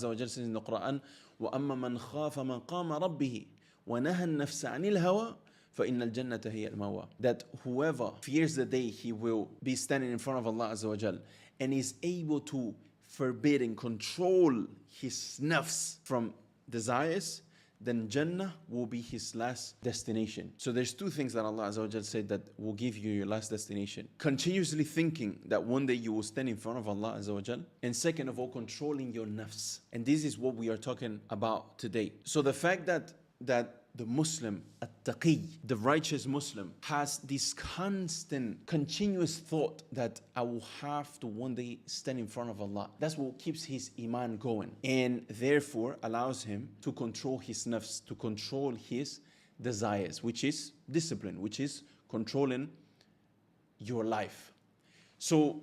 Azza says in the Quran, وَأَمَّا مَنْ خَافَ مَقَامَ رَبِّهِ وَنَهَى النَّفْسَ عَنِ الْهَوَى فَإِنَّ الْجَنَّةَ هِيَ الْمَوَى. That whoever fears the day he will be standing in front of Allah Azza wa Jal and is able to forbid and control his nafs from desires, then Jannah will be his last destination. So there's two things that Allah Azza wa Jal said that will give you your last destination. Continuously thinking that one day you will stand in front of Allah Azza wa Jal. And second of all, controlling your nafs. And this is what we are talking about today. So the fact that the Muslim, at-taqi, the righteous Muslim, has this constant, continuous thought that I will have to one day stand in front of Allah. That's what keeps his iman going, and therefore allows him to control his nafs, to control his desires, which is discipline, which is controlling your life. So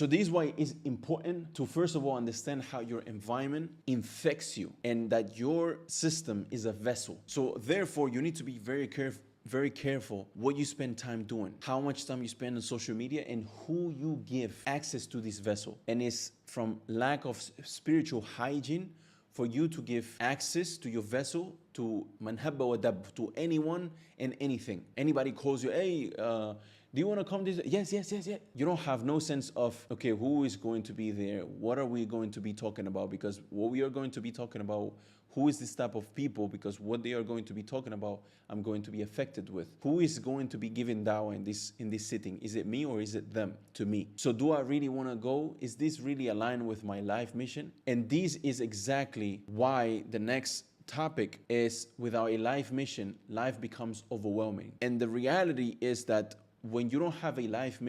this is why it's important to first of all understand how your environment infects you and that your system is a vessel. So therefore you need to be very careful what you spend time doing, how much time you spend on social media, and who you give access to this vessel. And it's from lack of spiritual hygiene for you to give access to your vessel to man habba wa dab, to anyone and anything. Anybody calls you, hey, do you want to come this? Yes. You don't have no sense of, okay, who is going to be there? What are we going to be talking about? Because what we are going to be talking about, who is this type of people? Because what they are going to be talking about, I'm going to be affected with. Who is going to be giving dawah in this sitting? Is it me or is it them to me? So do I really want to go? Is this really aligned with my life mission? And this is exactly why the next topic is, without a life mission, life becomes overwhelming. And the reality is that when you don't have a life mission,